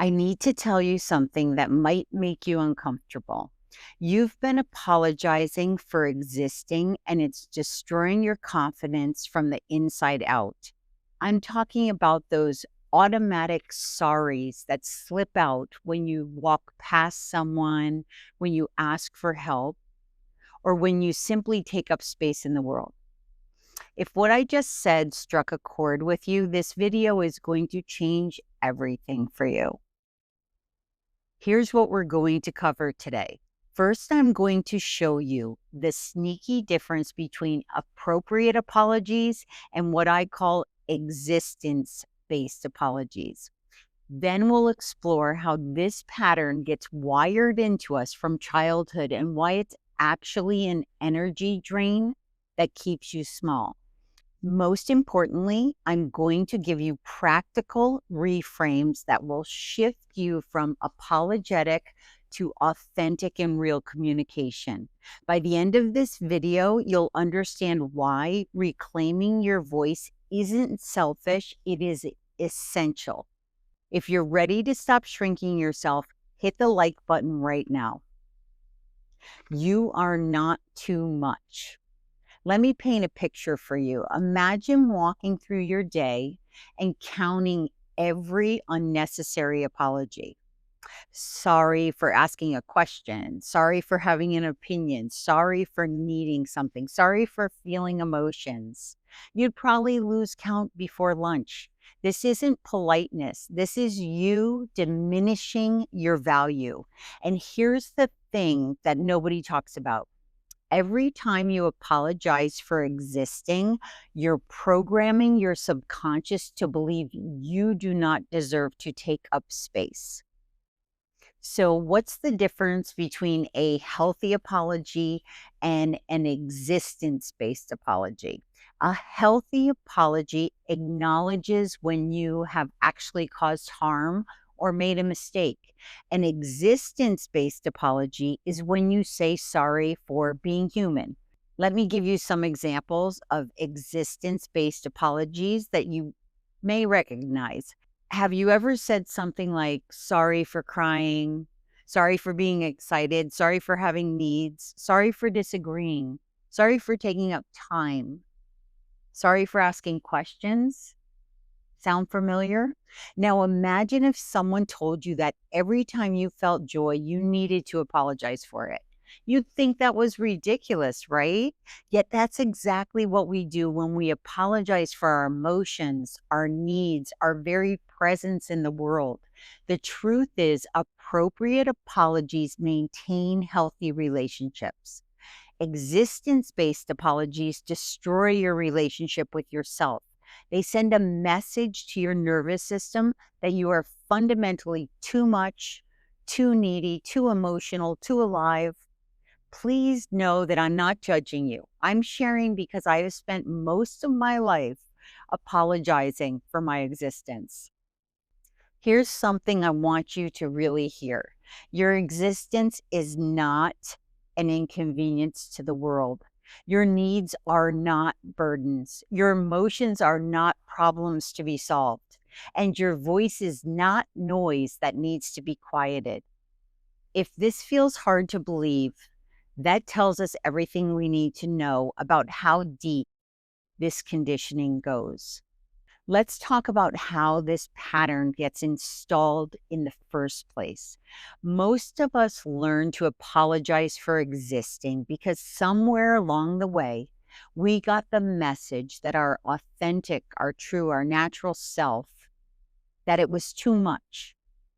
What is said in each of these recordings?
I need to tell you something that might make you uncomfortable. You've been apologizing for existing and it's destroying your confidence from the inside out. I'm talking about those automatic sorries that slip out when you walk past someone, when you ask for help, or when you simply take up space in the world. If what I just said struck a chord with you, this video is going to change everything for you. Here's what we're going to cover today. First, I'm going to show you the sneaky difference between appropriate apologies and what I call existence-based apologies. Then we'll explore how this pattern gets wired into us from childhood and why it's actually an energy drain that keeps you small. Most importantly, I'm going to give you practical reframes that will shift you from apologetic to authentic and real communication. By the end of this video, you'll understand why reclaiming your voice isn't selfish, it is essential. If you're ready to stop shrinking yourself, hit the like button right now. You are not too much. Let me paint a picture for you. Imagine walking through your day and counting every unnecessary apology. Sorry for asking a question. Sorry for having an opinion. Sorry for needing something. Sorry for feeling emotions. You'd probably lose count before lunch. This isn't politeness. This is you diminishing your value. And here's the thing that nobody talks about. Every time you apologize for existing, you're programming your subconscious to believe you do not deserve to take up space. So, what's the difference between a healthy apology and an existence based apology? A healthy apology acknowledges when you have actually caused harm or made a mistake. An existence based apology is when you say sorry for being human. Let me give you some examples of existence based apologies that you may recognize. Have you ever said something like, sorry for crying, sorry for being excited, sorry for having needs, sorry for disagreeing, sorry for taking up time, sorry for asking questions? Sound familiar? Now imagine if someone told you that every time you felt joy, you needed to apologize for it. You'd think that was ridiculous, right? Yet that's exactly what we do when we apologize for our emotions, our needs, our very presence in the world. The truth is, appropriate apologies maintain healthy relationships. Existence-based apologies destroy your relationship with yourself. They send a message to your nervous system that you are fundamentally too much, too needy, too emotional, too alive. Please know that I'm not judging you. I'm sharing because I have spent most of my life apologizing for my existence. Here's something I want you to really hear. Your existence is not an inconvenience to the world. Your needs are not burdens. Your emotions are not problems to be solved. And your voice is not noise that needs to be quieted. If this feels hard to believe, that tells us everything we need to know about how deep this conditioning goes. Let's talk about how this pattern gets installed in the first place. Most of us learn to apologize for existing because somewhere along the way, we got the message that our authentic, our true, our natural self, that it was too much.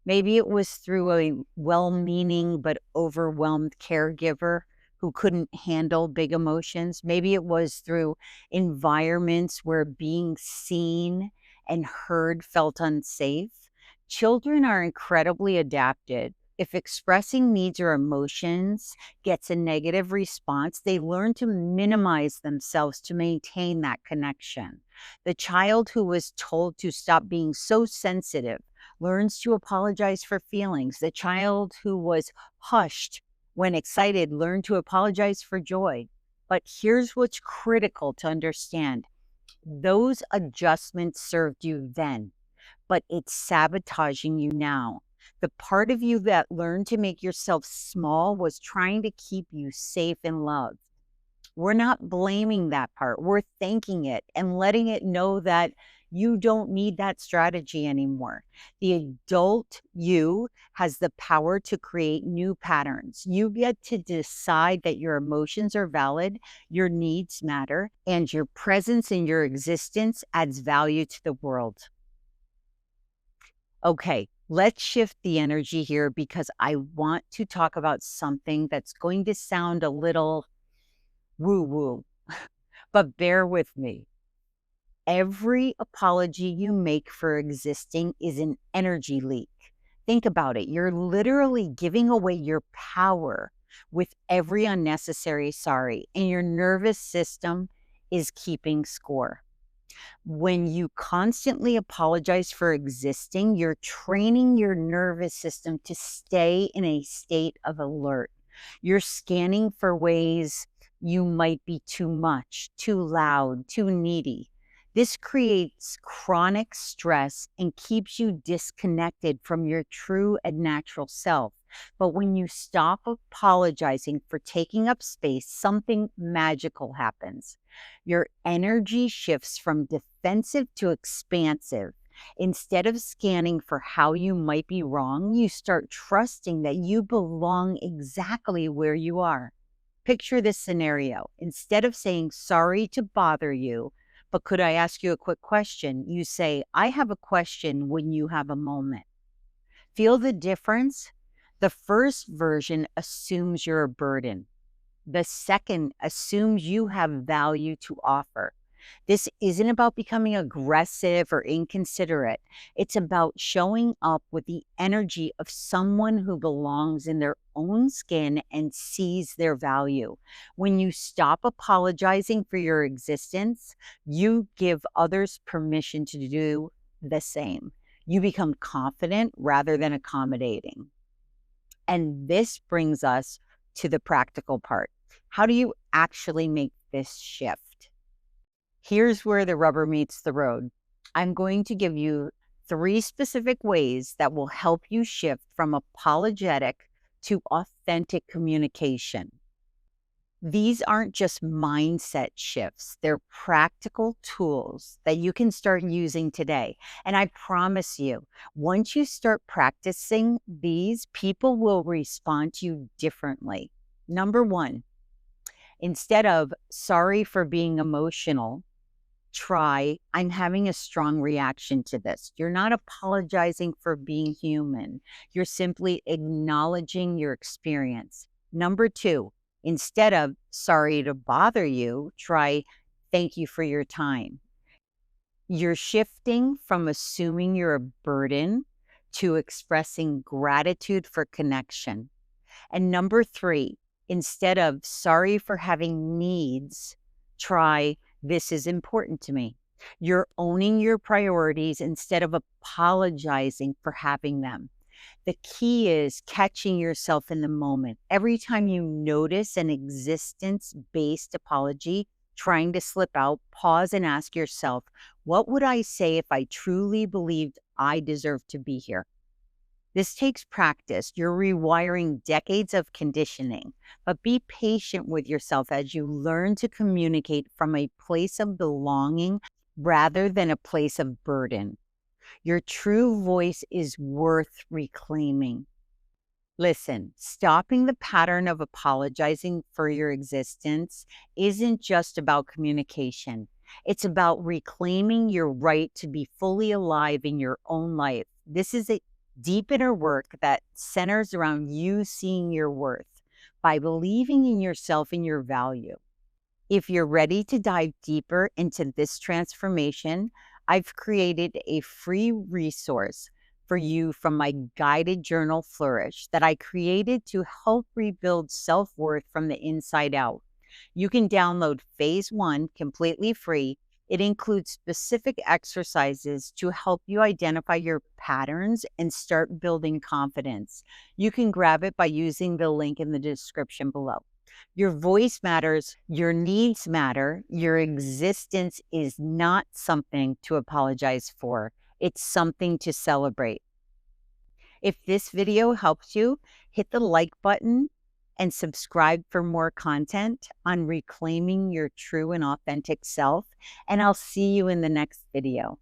Maybe it was through a well-meaning but overwhelmed caregiver who couldn't handle big emotions. Maybe it was through environments where being seen and heard felt unsafe. Children are incredibly adapted. If expressing needs or emotions gets a negative response, they learn to minimize themselves to maintain that connection. The child who was told to stop being so sensitive learns to apologize for feelings. The child who was hushed when excited learned to apologize for joy. But here's what's critical to understand. Those adjustments served you then, but it's sabotaging you now. The part of you that learned to make yourself small was trying to keep you safe and loved. We're not blaming that part. We're thanking it and letting it know that you don't need that strategy anymore. The adult you has the power to create new patterns. You get to decide that your emotions are valid, your needs matter, and your presence in your existence adds value to the world. Okay, let's shift the energy here because I want to talk about something that's going to sound a little woo woo, but bear with me. Every apology you make for existing is an energy leak. Think about it. You're literally giving away your power with every unnecessary sorry, and your nervous system is keeping score. When you constantly apologize for existing, you're training your nervous system to stay in a state of alert. You're scanning for ways you might be too much, too loud, too needy. This creates chronic stress and keeps you disconnected from your true and natural self. But when you stop apologizing for taking up space, something magical happens. Your energy shifts from defensive to expansive. Instead of scanning for how you might be wrong, you start trusting that you belong exactly where you are. Picture this scenario. Instead of saying, sorry to bother you, but could I ask you a quick question? You say, I have a question when you have a moment. Feel the difference? The first version assumes you're a burden. The second assumes you have value to offer. This isn't about becoming aggressive or inconsiderate. It's about showing up with the energy of someone who belongs in their own skin and sees their value. When you stop apologizing for your existence, you give others permission to do the same. You become confident rather than accommodating. And this brings us to the practical part. How do you actually make this shift? Here's where the rubber meets the road. I'm going to give you 3 specific ways that will help you shift from apologetic to authentic communication. These aren't just mindset shifts, they're practical tools that you can start using today. And I promise you, once you start practicing these, people will respond to you differently. Number 1, instead of sorry for being emotional, try, I'm having a strong reaction to this. You're not apologizing for being human. You're simply acknowledging your experience. Number 2, instead of sorry to bother you, try thank you for your time. You're shifting from assuming you're a burden to expressing gratitude for connection. And number 3, instead of sorry for having needs, try this is important to me. You're owning your priorities instead of apologizing for having them. The key is catching yourself in the moment. Every time you notice an existence based apology trying to slip out, pause and ask yourself, what would I say if I truly believed I deserve to be here? This takes practice. You're rewiring decades of conditioning, but be patient with yourself as you learn to communicate from a place of belonging rather than a place of burden. Your true voice is worth reclaiming. Listen, stopping the pattern of apologizing for your existence isn't just about communication. It's about reclaiming your right to be fully alive in your own life. This is a deep inner work that centers around you seeing your worth by believing in yourself and your value. If you're ready to dive deeper into this transformation, I've created a free resource for you from my guided journal Flourish that I created to help rebuild self-worth from the inside out. You can download phase 1 completely free. It includes specific exercises to help you identify your patterns and start building confidence. You can grab it by using the link in the description below. Your voice matters, your needs matter, your existence is not something to apologize for. It's something to celebrate. If this video helps you, hit the like button and subscribe for more content on reclaiming your true and authentic self. And I'll see you in the next video.